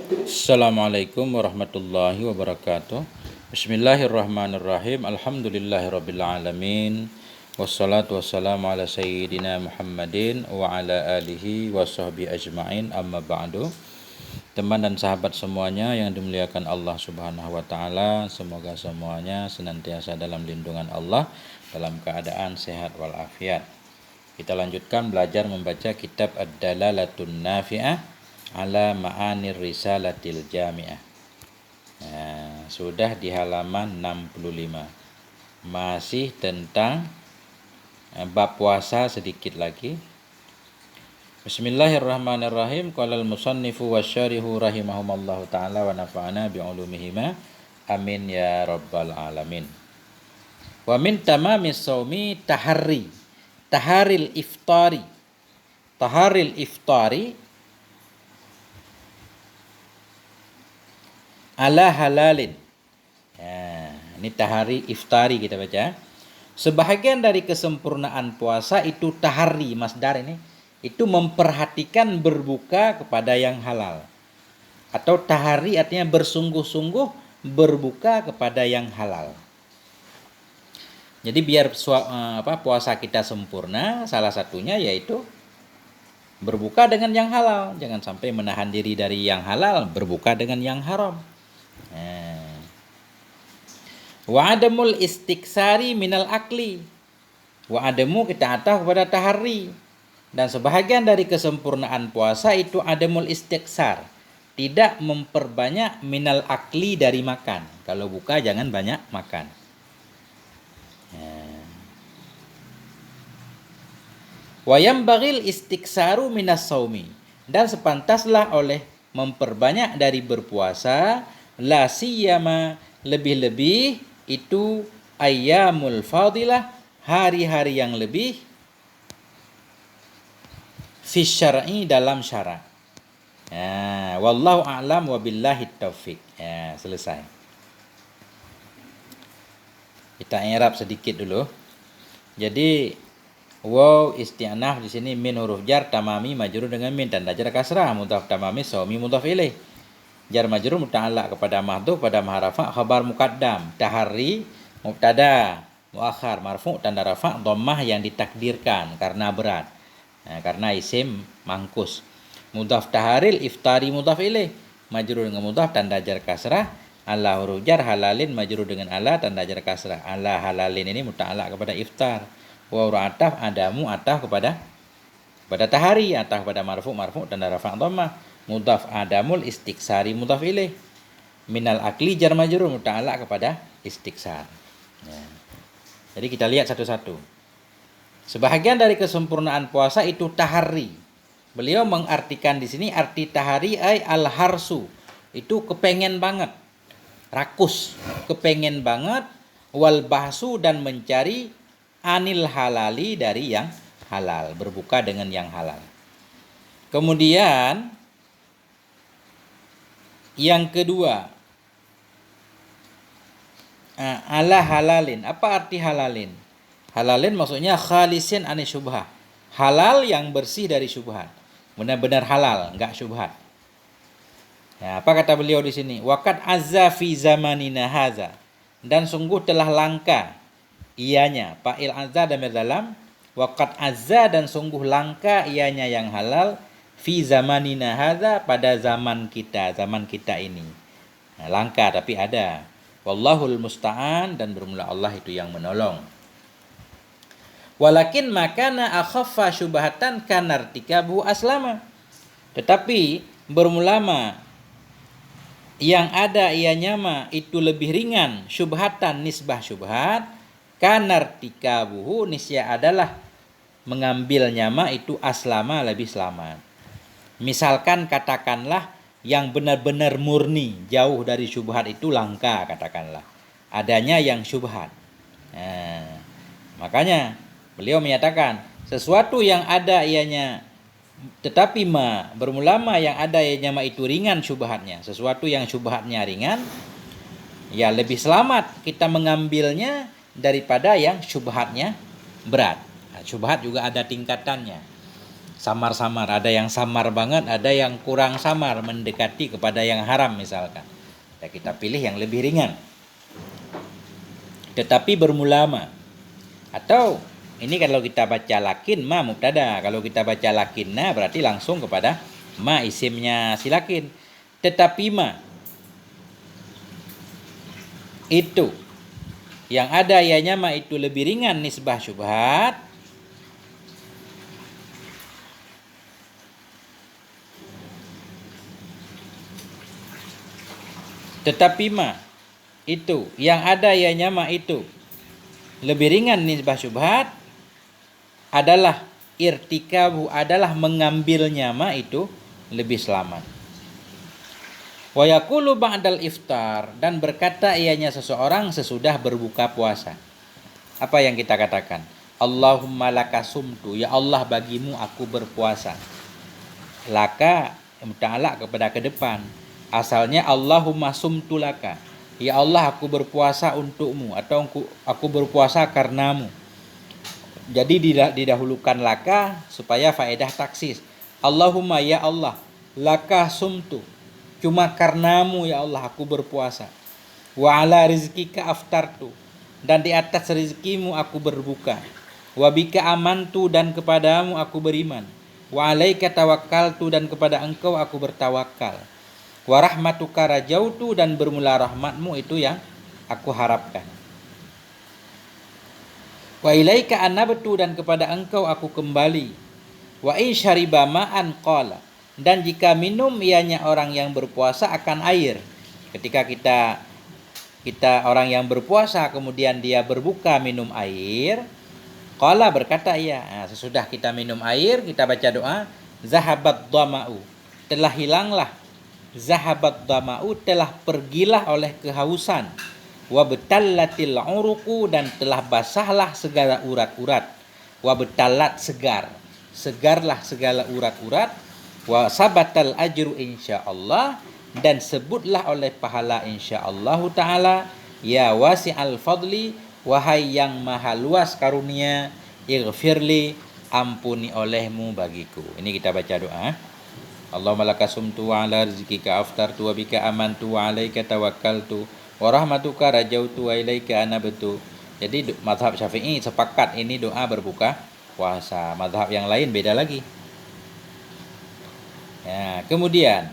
Assalamualaikum warahmatullahi wabarakatuh. Bismillahirrahmanirrahim. Alhamdulillahirabbil alamin. Wassalatu wassalamu ala sayyidina Muhammadin wa ala alihi wa sahbihi ajmain. Amma ba'du. Teman dan sahabat semuanya yang dimuliakan Allah Subhanahu wa taala, semoga semuanya senantiasa dalam lindungan Allah dalam keadaan sehat walafiat. Kita lanjutkan belajar membaca kitab Ad-Dalalatun Nafi'ah ala Ma'anir Risalatil Jami'ah. Nah, sudah di halaman 65. Masih tentang bab puasa sedikit lagi. Bismillahirrahmanirrahim. Qala al-musannifu wasyarihu rahimahumallahu taala wa nafa'ana bi'ulumihima. Amin ya rabbal alamin. Wa min tamamis shaumi taharil iftari. Taharil iftari ala halalin. Ini tahari iftari kita baca. Sebahagian dari kesempurnaan puasa itu tahari, masdar ini, itu memperhatikan berbuka kepada yang halal. Atau tahari artinya bersungguh-sungguh berbuka kepada yang halal. Jadi biar puasa kita sempurna, salah satunya yaitu berbuka dengan yang halal. Jangan sampai menahan diri dari yang halal, berbuka dengan yang haram. Wa adamul istiksari minal akli. Wa adamu kita atah kepada tahari. Dan sebahagian dari kesempurnaan puasa itu adamul istiksar. Tidak memperbanyak minal akli dari makan. Kalau buka jangan banyak makan. Wa yambagil istiksaru minas saumi. Dan sepantaslah oleh memperbanyak dari berpuasa, la siyama lebih-lebih itu ayyamul fadilah, hari-hari yang lebih fi syar'i dalam syarak. Wallahu a'lam wa billahi taufik. Selesai. Kita i'rab sedikit dulu. Jadi waw isti'naf di sini min huruf jar tamami majrur dengan min tanda jar kasrah, mudhaf tamami saumi mudhaf ilaih. Jar majrur muta'allaq kepada mahdhuf pada mahrafa khabar muqaddam, tahari mubtada muakhar marfu tanda rafa dhammah yang ditakdirkan karena berat. Karena isim mangkus. Mudhaf taharil iftari mudhaf ilaih, majrur dengan mudhaf tanda jar kasrah, ala huruf jar halalin majrur dengan ala tanda jar kasrah. Ala halalin ini muta'allaq kepada iftar. Wa ataf adamu ataf kepada tahari, ataf kepada marfu tanda rafa dhammah. Mudhaf adamul istiksari mudhaf ilaih. Minal akli jar majrur muta'allaq kepada istiksar. Jadi kita lihat satu-satu. Sebahagian dari kesempurnaan puasa itu tahari. Beliau mengartikan di sini arti tahari ay al-harsu. Itu kepengen banget. Rakus, kepengen banget, wal bahsu dan mencari anil halali dari yang halal, berbuka dengan yang halal. Kemudian yang kedua, ala halalin. Apa arti halalin? Halalin maksudnya khalisin ani syubhah. Halal yang bersih dari syubhat. Benar-benar halal, enggak syubhat. Apa kata beliau di sini? Waqad azza fi zamanina haza. Dan sungguh telah langka ianya. Fa'il azza damir dalam. Waqad azza dan sungguh langka ianya yang halal. Fi zamanina hadza pada zaman kita ini. Langka tapi ada. Wallahul musta'an dan bermula Allah itu yang menolong. Walakin makana akhaffa syubhatan kanartikabu aslama. Tetapi bermulama yang ada ianya itu lebih ringan syubhatan nisbah syubhat, kanartikabuhu nisya adalah mengambilnya itu aslama lebih selamat. Misalkan katakanlah yang benar-benar murni, jauh dari syubhat itu langka katakanlah. Adanya yang syubhat. Makanya beliau menyatakan sesuatu yang ada ianya tetapi bermulama yang ada ianya itu ringan syubhatnya. Sesuatu yang syubhatnya ringan ya lebih selamat kita mengambilnya daripada yang syubhatnya berat. Syubhat juga ada tingkatannya. samar-samar, ada yang samar banget, ada yang kurang samar, mendekati kepada yang haram misalkan. Ya, kita pilih yang lebih ringan. Tetapi bermulama. Atau ini kalau kita baca lakin ma mubtada, kalau kita baca lakinna berarti langsung kepada ma isimnya si lakin. Tetapi ma itu yang ada ianya ma itu lebih ringan nisbah syubhat. Tetapi ma itu yang ada ianya ma itu lebih ringan nisbah syubhat adalah irtikabu, adalah mengambilnya ma itu lebih selamat. Wa yaqulu ba'dal iftar, dan berkata ianya seseorang sesudah berbuka puasa. Apa yang kita katakan? Allahumma laka sumtu, ya Allah bagimu aku berpuasa. Laka muta'alaq kepada ke depan. Asalnya Allahumma sumtu laka, ya Allah aku berpuasa untukmu, atau aku berpuasa karenamu. Jadi didahulukan laka supaya faedah taksis. Allahumma ya Allah, laka sumtu, cuma karenamu ya Allah aku berpuasa. Wa ala rizkika aftartu, dan di atas rezekimu aku berbuka. Wa bika amantu, dan kepadamu aku beriman. Wa alaika tawakkaltu, dan kepada engkau aku bertawakal. Wa rahmatuka rajautu, dan bermula rahmatmu itu yang aku harapkan. Wa ilaika anabtu, dan kepada engkau aku kembali. Wa in syariba ma'an qala, dan jika minum ianya orang yang berpuasa akan air. Ketika kita orang yang berpuasa kemudian dia berbuka minum air, qala berkata ia. Nah, sesudah kita minum air kita baca doa, zahabat dhama'u, telah hilanglah, zahabat dhama'u, telah pergilah oleh kehausan, wa betallatil uruqu, dan telah basahlah segala urat-urat, wa betallat segarlah segala urat-urat, wa sabatal ajru insyaallah, dan sebutlah oleh pahala insyaallah taala, ya wasi'al fadli, wahai yang maha luas karunia, ighfirli, ampuni olehmu bagiku. Ini kita baca doa. Allahumma laka sumtu wa ala rizkika aftartu wa bika amantu wa alaika tawakkaltu wa rahmatuka rajautu wa ilaika anabtu. Jadi mazhab Syafi'i sepakat ini doa berbuka puasa. Mazhab yang lain beda lagi. Ya, kemudian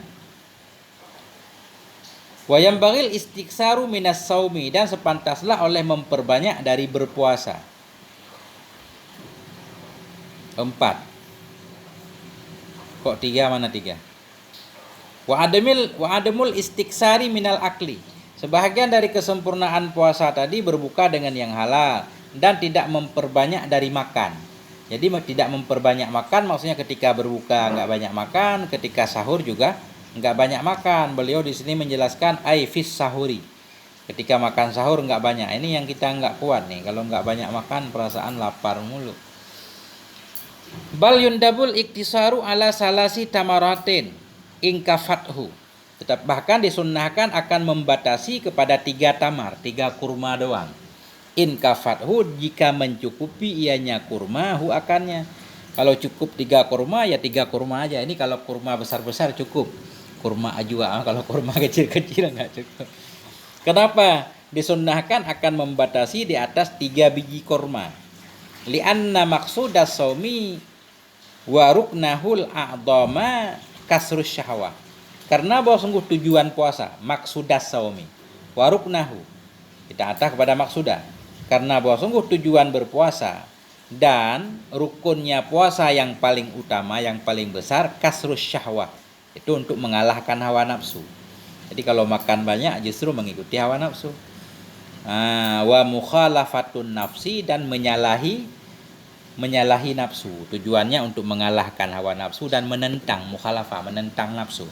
wa yambaghil istiksaru minas saumi, dan sepantaslah oleh memperbanyak dari berpuasa. 4. Kok 3, mana 3? Wa adamul istiksari minal akli. Sebahagian dari kesempurnaan puasa tadi berbuka dengan yang halal dan tidak memperbanyak dari makan. Jadi tidak memperbanyak makan maksudnya ketika berbuka enggak banyak makan, ketika sahur juga enggak banyak makan. Beliau di sini menjelaskan aifis sahuri. Ketika makan sahur enggak banyak. Ini yang kita enggak kuat nih. Kalau enggak banyak makan perasaan lapar mulu. Bal yundabul iktisaru ala salasi tamaratin ingkafathu. Tetap bahkan disunnahkan akan membatasi kepada 3 tamar, 3 kurma doang. Inkafathu, jika mencukupi ianya kurma hu akannya. Kalau cukup 3 kurma ya 3 kurma aja. Ini kalau kurma besar-besar cukup. Kurma ajwa, kalau kurma kecil-kecil enggak cukup. Kenapa? Disunnahkan akan membatasi di atas 3 biji kurma. Lianna maqsudas saumi wa ruknahul a'dhama kasrus syahwah. Karena bahwa sungguh tujuan puasa, maqsudas saumi wa ruknahu, kita atas kepada maksudah. Karena bahwa sungguh tujuan berpuasa dan rukunnya puasa yang paling utama, yang paling besar, kasrus syahwah, itu untuk mengalahkan hawa nafsu. Jadi kalau makan banyak justru mengikuti hawa nafsu. Wa mukhalafatun nafsi, dan menyalahi nafsu. Tujuannya untuk mengalahkan hawa nafsu dan menentang, mukhalafah, menentang nafsu.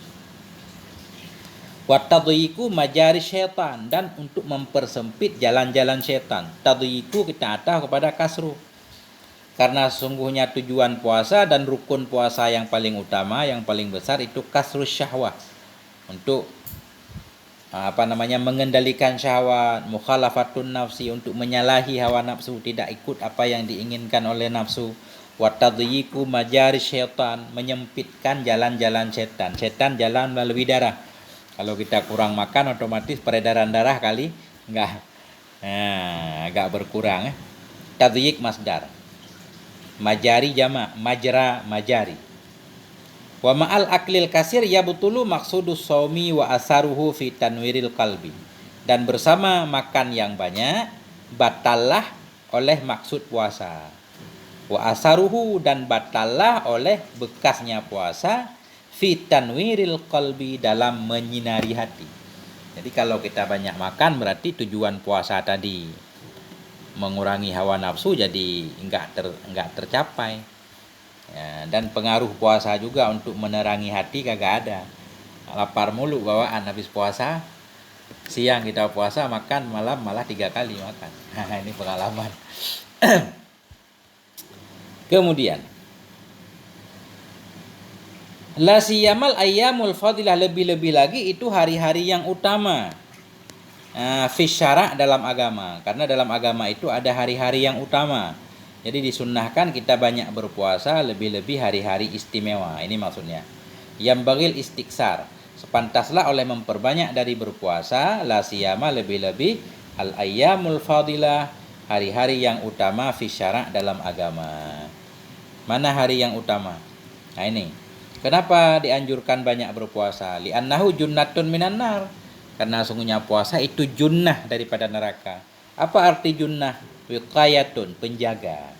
Wa tadyiku majari syaitan, dan untuk mempersempit jalan-jalan syaitan. Tadyiku kita atas kepada kasru. Karena sungguhnya tujuan puasa dan rukun puasa yang paling utama, yang paling besar itu kasrus syahwah. Untuk mengendalikan syahwat, mukhalafatun nafsi, untuk menyalahi hawa nafsu, tidak ikut apa yang diinginkan oleh nafsu. Wa tadyiqu majari syaitan, menyempitkan jalan-jalan setan. Setan jalan melalui darah. Kalau kita kurang makan otomatis peredaran darah kali enggak agak berkurang. Tadyiq masdar. Majari jamak, majra majari. Wa ma'al aklil kasir yabtulu maqsudus shaumi wa asaruhu fi tanwiril qalbi. Dan bersama makan yang banyak batallah oleh maksud puasa. Wa asaruhu, dan batallah oleh bekasnya puasa fi tanwiril qalbi, dalam menyinari hati. Jadi kalau kita banyak makan berarti tujuan puasa tadi mengurangi hawa nafsu jadi enggak tercapai. Ya, dan pengaruh puasa juga untuk menerangi hati kagak ada. Lapar mulu bawaan habis puasa. Siang kita puasa makan, malam malah 3 kali makan. Ini pengalaman. Kemudian la siyamal ayyamul fadilah, lebih-lebih lagi itu hari-hari yang utama. Fi syara' dalam agama. Karena dalam agama itu ada hari-hari yang utama. Jadi disunnahkan kita banyak berpuasa, lebih-lebih hari-hari istimewa. Ini maksudnya. Yang bagil istiksar, sepantaslah oleh memperbanyak dari berpuasa, la siyama, lebih-lebih al ayyamul fadilah, hari-hari yang utama fi syara' dalam agama. Mana hari yang utama? Nah ini. Kenapa dianjurkan banyak berpuasa? Li'annahu junnatun minan nar. Karena sungguhnya puasa itu junnah daripada neraka. Apa arti junnah? Wiqayatun, penjaga.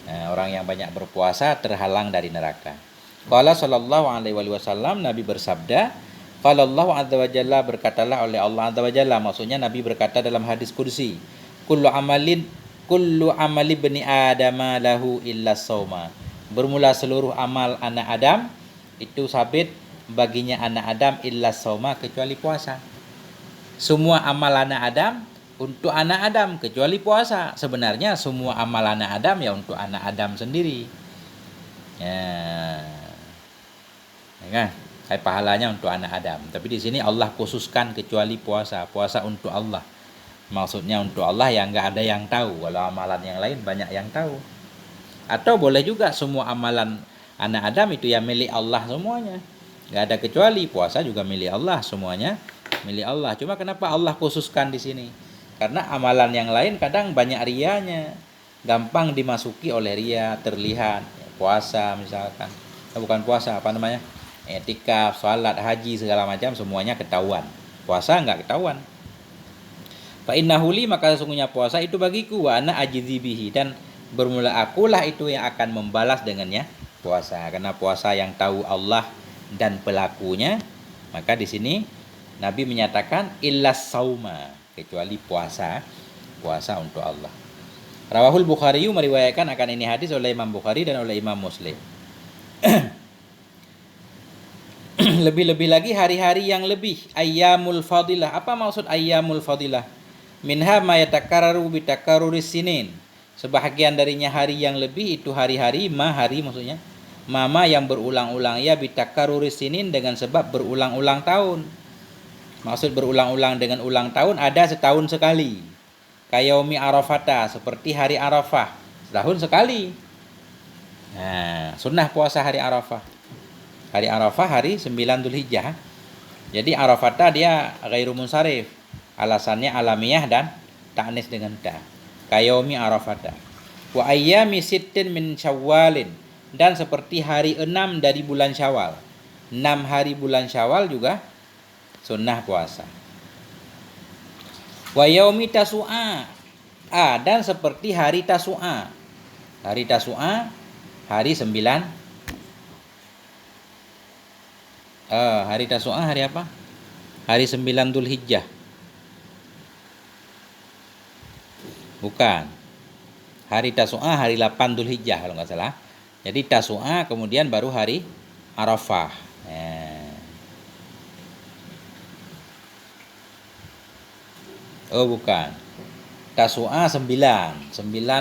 Nah, orang yang banyak berpuasa terhalang dari neraka. Qala sallallahu alaihi wasallam, Nabi bersabda, qala Allah azza wa jalla, berkatalah oleh Allah azza wa jalla, maksudnya Nabi berkata dalam hadis kursi, kullu amali bani adama lahu illa sauma. Bermula seluruh amal anak Adam itu sabit baginya anak Adam illa sauma, kecuali puasa. Semua amal anak Adam untuk anak Adam kecuali puasa. Sebenarnya semua amal anak Adam ya untuk anak Adam sendiri. Ya kan? Kayak pahalanya untuk anak Adam. Tapi di sini Allah khususkan kecuali puasa. Puasa untuk Allah. Maksudnya untuk Allah yang enggak ada yang tahu. Kalau amalan yang lain banyak yang tahu. Atau boleh juga semua amalan anak Adam itu ya milik Allah semuanya. Enggak ada kecuali, puasa juga milik Allah, semuanya milik Allah. Cuma kenapa Allah khususkan di sini? Karena amalan yang lain kadang banyak rianya, gampang dimasuki oleh ria, terlihat. Puasa misalkan, bukan puasa, apa namanya? Etikaf, salat, haji, segala macam semuanya ketahuan. Puasa enggak ketahuan. Fa innahu li, maka sesungguhnya puasa itu bagiku, wa ana ajizi bihi, dan bermula akulah itu yang akan membalas dengannya puasa. Karena puasa yang tahu Allah dan pelakunya, maka di sini Nabi menyatakan illas sauma, kecuali puasa untuk Allah. Rawahul Bukhari, meriwayatkan akan ini hadis oleh Imam Bukhari dan oleh Imam Muslim. Lebih-lebih lagi hari-hari yang lebih, ayyamul fadilah. Apa maksud ayyamul fadilah? Minha ma yatakarraru bi takarruris sinin. Sebahagian darinya hari yang lebih itu hari-hari, hari maksudnya mama yang berulang-ulang, ya bi takarruris sinin, dengan sebab berulang-ulang tahun. Maksud berulang-ulang dengan ulang tahun, ada setahun sekali. Kayaumi Arafata, seperti hari Arafah, setahun sekali. Nah, sunnah puasa hari Arafah. Hari Arafah hari 9 Dzulhijjah. Jadi Arafata dia ghairu munsharif. Alasannya alamiah dan ta'nis dengan ta. Kayaumi Arafata. Wa ayyami sittin min Syawalin, dan seperti hari 6 dari bulan Syawal. 6 hari bulan Syawal juga sunnah puasa. Wa yaumi tasu'a, dan seperti hari tasu'a. Hari tasu'a hari 9. Hari tasu'a hari apa? Hari 9 Dzulhijjah. Bukan. Hari tasu'a hari 8 Dzulhijjah kalau enggak salah. Jadi tasu'a kemudian baru hari Arafah. Oh bukan. Tasu'a 9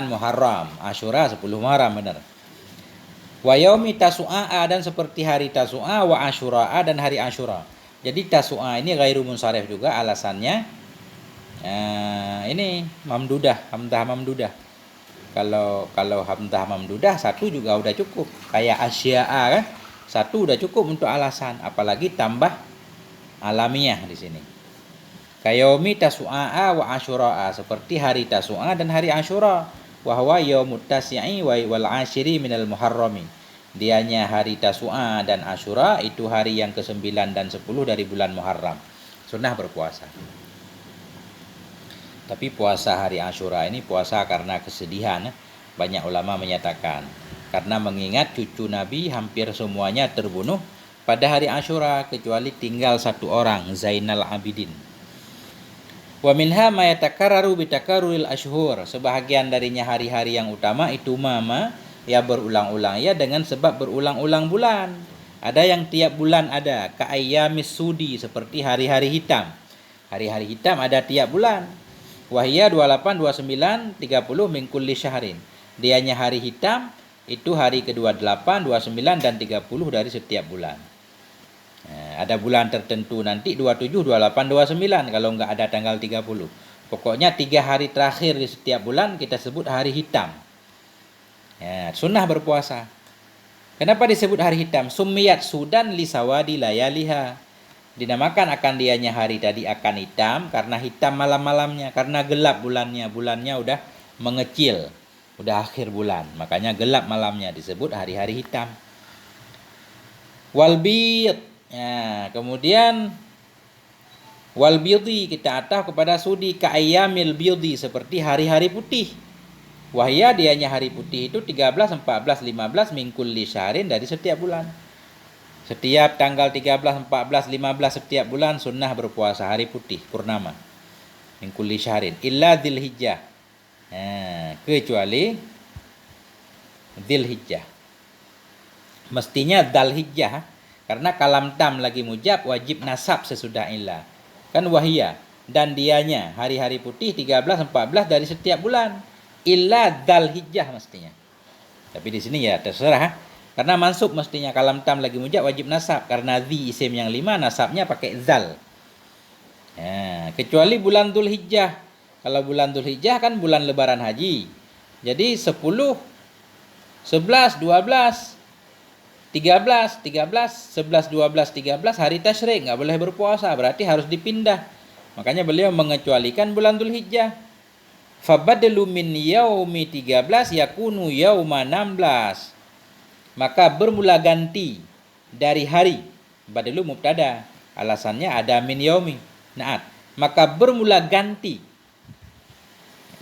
Muharram, Asyura 10 Muharram, benar. Wa yaumi tasu'a, dan seperti hari tasu'a, wa asyura, dan hari Asyura. Jadi tasu'a ini ghairu munsharif juga, alasannya ini mamdudah, hamzah mamdudah. Kalau hamzah mamdudah satu juga udah cukup. Kayak asya'a kan? Satu udah cukup untuk alasan, apalagi tambah alamiah di sini. Kayaumi tasu'a wa asyura'a, seperti hari Tasu'a dan hari Asyura. Wa huwa yaumut tasi'i wal ashiri minal muharrami. Dianya hari Tasu'a dan Asyura itu hari yang ke-9 dan 10 dari bulan Muharram. Sunnah berpuasa. Tapi puasa hari Asyura ini puasa karena kesedihan. Banyak ulama menyatakan karena mengingat cucu Nabi hampir semuanya terbunuh pada hari Asyura kecuali tinggal satu orang, Zainal Abidin. Wa minha ma yatakarraru bitakarruril ashhur. Sebahagian darinya hari-hari yang utama itu mama ya berulang-ulang ya dengan sebab berulang-ulang bulan. Ada yang tiap bulan ada, ka ayyamis sudi, seperti hari-hari hitam. Hari-hari hitam ada tiap bulan. Wahia 28, 29, 30 min kulli syahrin. Dianya hari hitam itu hari ke-28, 29 dan 30 dari setiap bulan. Ada bulan tertentu nanti 27, 28, 29 kalau enggak ada tanggal 30. Pokoknya 3 hari terakhir di setiap bulan kita sebut hari hitam. Sunnah berpuasa. Kenapa disebut hari hitam? Summiyat sudan li sawadi layaliha. Dinamakan akan dianya hari tadi akan hitam karena hitam malam-malamnya, karena gelap bulannya. Bulannya udah mengecil, udah akhir bulan. Makanya gelap malamnya disebut hari-hari hitam. Wal bid. Kemudian wal bidhi kita ataf kepada sudi ka ayyamil bidhi, seperti hari-hari putih. Wahya dianya hari putih itu 13, 14, 15 min kulli syahrin dari setiap bulan. Setiap tanggal 13, 14, 15 setiap bulan sunnah berpuasa hari putih purnama. Min kulli syahrin illa Dzulhijjah. Kecuali Dzulhijjah. Mestinya Dzulhijjah karena kalam tam lagi mujab wajib nasab sesudah illa. Kan wahya dan dianya hari-hari putih 13, 14 dari setiap bulan. Illa Dzulhijjah mestinya. Tapi di sini ya terserah. Karena mansub mestinya kalam tam lagi mujab wajib nasab karena dzi isim yang 5 nasabnya pakai zal. Kecuali bulan Dzulhijjah. Kalau bulan Dzulhijjah kan bulan lebaran haji. Jadi 10, 11, 12, 13, 11, 12, 13 hari tasyrik enggak boleh berpuasa, berarti harus dipindah. Makanya beliau mengecualikan bulan Dzulhijjah. Fabadalu min yaumi 13 yakunu yauma 16. Maka bermula ganti dari hari. Badalu mubtada. Alasannya ada min yaumi. Naat. Maka bermula ganti.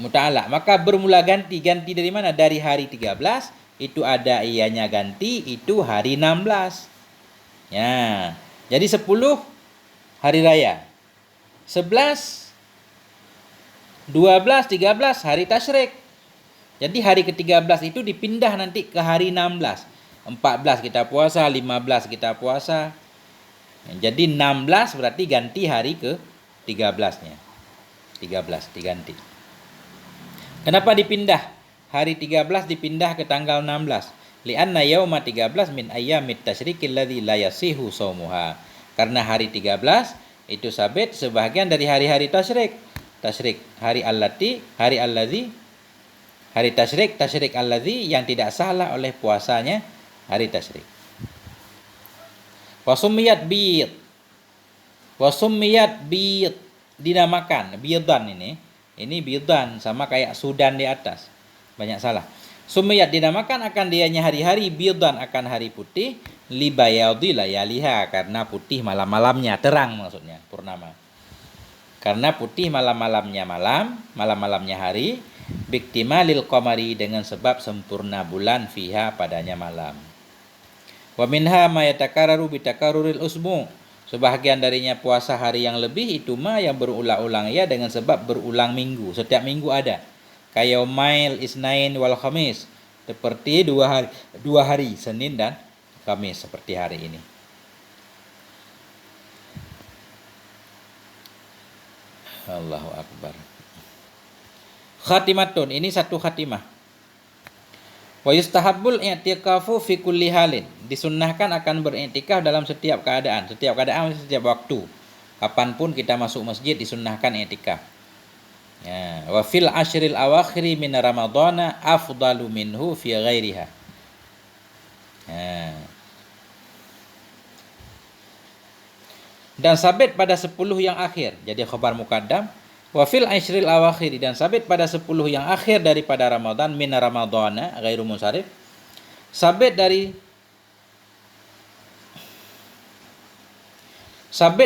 Muta'ala. Maka bermula ganti. Ganti dari mana? Dari hari 13. Itu ada ianya ganti. Itu hari 16. Ya. Jadi 10 hari raya. 11, 12, 13 hari tasyrik. Jadi hari ke-13 itu dipindah nanti ke hari 16. 14 kita puasa, 15 kita puasa. Jadi 16 berarti ganti hari ke-13-nya. 13 diganti. Kenapa dipindah? Hari 13 dipindah ke tanggal 16. Li'anna yauma 13 min ayyamit tasyrikil ladzi la yasihu shaumuha. Karena hari 13 itu sabit sebahagian dari hari-hari tasyrik. Tasyrik hari allati, hari allazi, hari tasyrik, tasyrik allazi yang tidak salah oleh puasanya hari tasyrik. Wasumiyat bid. Wasumiyat bid dinamakan bidan ini bidan sama kayak Sudan di atas. Banyak salah. Sumiyat dinamakan akan dianya hari-hari bidan akan hari putih libayadi layaliha karena putih malam-malamnya, terang maksudnya purnama. Karena putih malam-malamnya malam-malamnya hari, biktimalil qamari dengan sebab sempurna bulan fiha padanya malam. Wa minha ma yatakarraru bitakarruril usbu. Sebahagian darinya puasa hari yang lebih itu yang berulang-ulang ya dengan sebab berulang minggu. Setiap minggu ada. Kayaumail isnain wal khamis. Seperti dua hari Senin dan Kamis seperti hari ini. Allahu Akbar. Khatimatun, ini satu khatimah. Wa yustahabbul i'tikafu fi kulli halin. Disunnahkan akan beriktikaf dalam setiap keadaan, setiap waktu. Kapanpun kita masuk masjid disunnahkan i'tikaf. Ya, wa fil ashril awakhiri min ramadhana afdalu minhu fi ghairiha. Ya. Dan sabit pada 10 yang akhir. Jadi khabar muqaddam. Wa fil ashril awakhiri, dan sabit pada 10 yang akhir daripada Ramadan min ramadhana ghairu munsharif. Sabit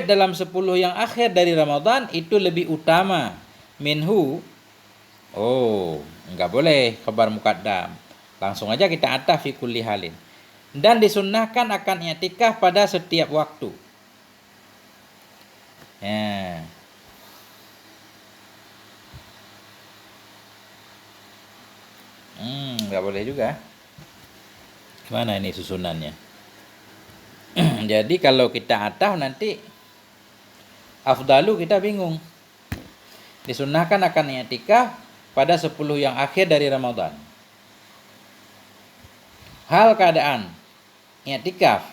dalam 10 yang akhir dari Ramadan itu lebih utama minhu. Oh, enggak boleh khabar muqaddam. Langsung aja kita ataf fi kulli halin. Dan disunnahkan akan i'tikaf pada setiap waktu. Ya. Enggak boleh juga. Gimana ini susunannya? Jadi kalau kita ataf nanti afdalu kita bingung. Disunnahkan akan i'tikaf pada 10 yang akhir dari Ramadan. Hal keadaan i'tikaf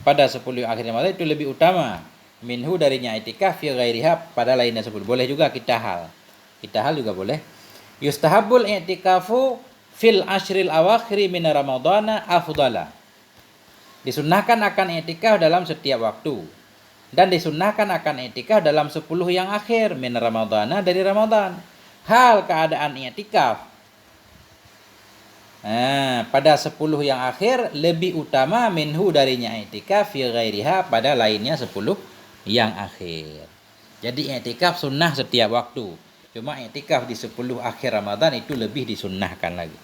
pada 10 yang akhir Ramadan itu lebih utama minhu darinya i'tikaf fi ghairiha pada lainnya 10. Boleh juga kita hal. Kita hal juga boleh. Yustahabul i'tikafu fil ashril awakhiri min ramadhana afdala. Disunnahkan akan i'tikaf dalam setiap waktu. Dan disunnahkan akan i'tikaf dalam 10 yang akhir min ramadhana dari Ramadan. Hal keadaan i'tikaf pada 10 yang akhir lebih utama minhu darinya i'tikaf fi ghairiha pada lainnya 10 yang akhir. Jadi i'tikaf sunnah setiap waktu. Cuma i'tikaf di 10 akhir Ramadan itu lebih disunnahkan lagi.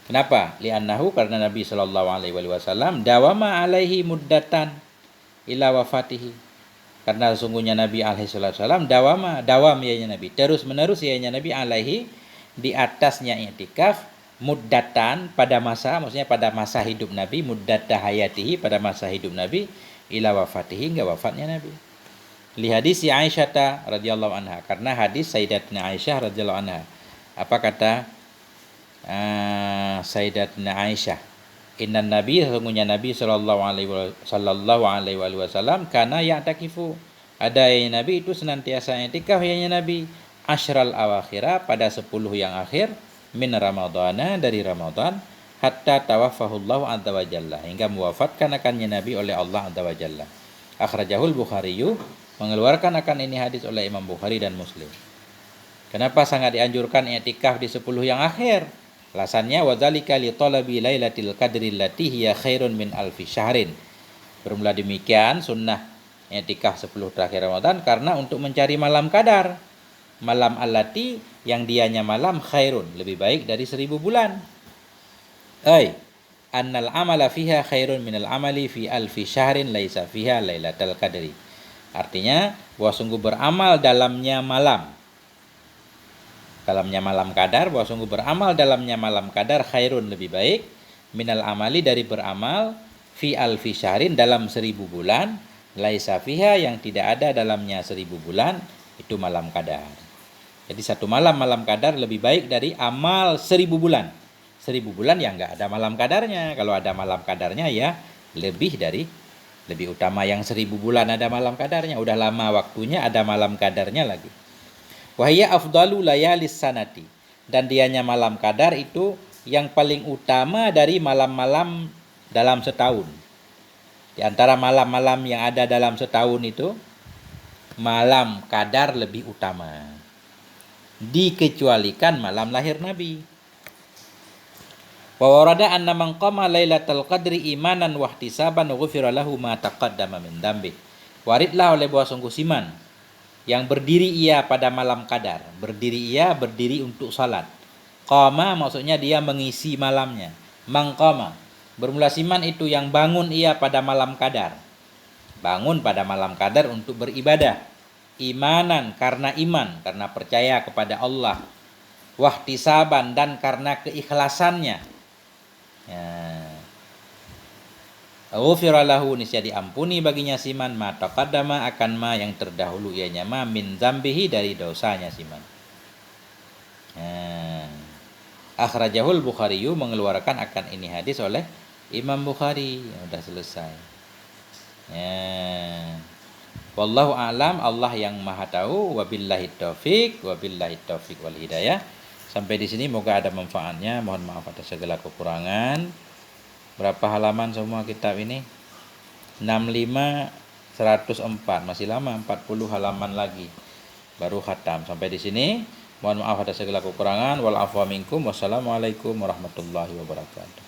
Kenapa? Li'annahu, karena Nabi sallallahu alaihi wasallam dawama alaihi muddatan ila wafatihi. Karena sesungguhnya Nabi alaihi wasallam dawam ya Nabi, terus menerus ya Nabi alaihi di atasnya i'tikaf muddatan pada masa, maksudnya pada masa hidup Nabi, muddata hayatihi pada masa hidup Nabi, ila wafatihi hingga wafatnya Nabi. Li hadis Aisyah radhiyallahu anha, karena hadis Sayyidatina Aisyah radhiyallahu anha. Apa kata Sayyidatina Aisyah? Innan Nabi, sesungguhnya Nabi sallallahu alaihi wasallam kana ya'takifu. Ada yang Nabi itu senantiasa i'tikaf ya Nabi asyral awakhira pada 10 yang akhir min ramadhana dari Ramadan hatta tawaffahullahu azza wa jalla, hingga mewafatkan akannya Nabi oleh Allah azza wa jalla. Akhrajahul Bukhari, mengeluarkan akan ini hadis oleh Imam Bukhari dan Muslim. Kenapa sangat dianjurkan i'tikaf di 10 yang akhir? Alasannya wadzalika li talabi lailatul qadri allati hiya khairun min alfi syahrin. Bermula demikian sunnah i'tikaf 10 terakhir Ramadan karena untuk mencari malam qadar. Malam allati yang dianya malam khairun, lebih baik dari 1000 bulan. Annal amala fiha khairun minal amali fi alfi syahrin laisa fiha lailatul qadri. Artinya bahwa sungguh beramal dalamnya malam kadar, bahwa sungguh beramal dalamnya malam kadar khairun, lebih baik minal amali dari beramal fi alfi syahrin dalam 1000 bulan laisa fiha yang tidak ada dalamnya 1000 bulan itu malam kadar. Jadi satu malam kadar lebih baik dari amal 1000 bulan. 1000 bulan yang enggak ada malam kadarnya. Kalau ada malam kadarnya ya lebih utama yang 1000 bulan ada malam kadarnya. Udah lama waktunya ada malam kadarnya lagi. Wahya afdalu layalis sanati. Dan dianya malam kadar itu yang paling utama dari malam-malam dalam setahun. Di antara malam-malam yang ada dalam setahun itu, malam kadar lebih utama. Dikecualikan malam lahir Nabi. Wa warada anna man qama lailatul qadri imanan wa ihtisaban ghufira lahu ma taqaddama min dambi. Waridlah oleh bahwa sungguh siman yang berdiri ia pada malam kadar. Berdiri untuk salat. Qama maksudnya dia mengisi malamnya. Mangqama, bermula siman itu yang bangun ia pada malam kadar. Bangun pada malam kadar untuk beribadah. Imanan, karena iman, karena percaya kepada Allah. Wahtisaban, dan karena keikhlasannya. Ghufira lahu, niscaya diampuni baginya siman ma taqaddama akan ma yang terdahulu ianya ma min zambihi dari dosanya siman. Akhrajahul Bukhari, mengeluarkan akan ini hadis oleh Imam Bukhari. Sudah selesai. Wallahu a'lam, Allah yang Maha tahu. Wabillahi taufik wal hidayah. Sampai di sini moga ada manfaatnya. Mohon maaf atas segala kekurangan. Berapa halaman semua kitab ini? 65 104, masih lama, 40 halaman lagi baru khatam. Sampai di sini. Mohon maaf atas segala kekurangan. Wal afwa minkum. Wassalamualaikum warahmatullahi wabarakatuh.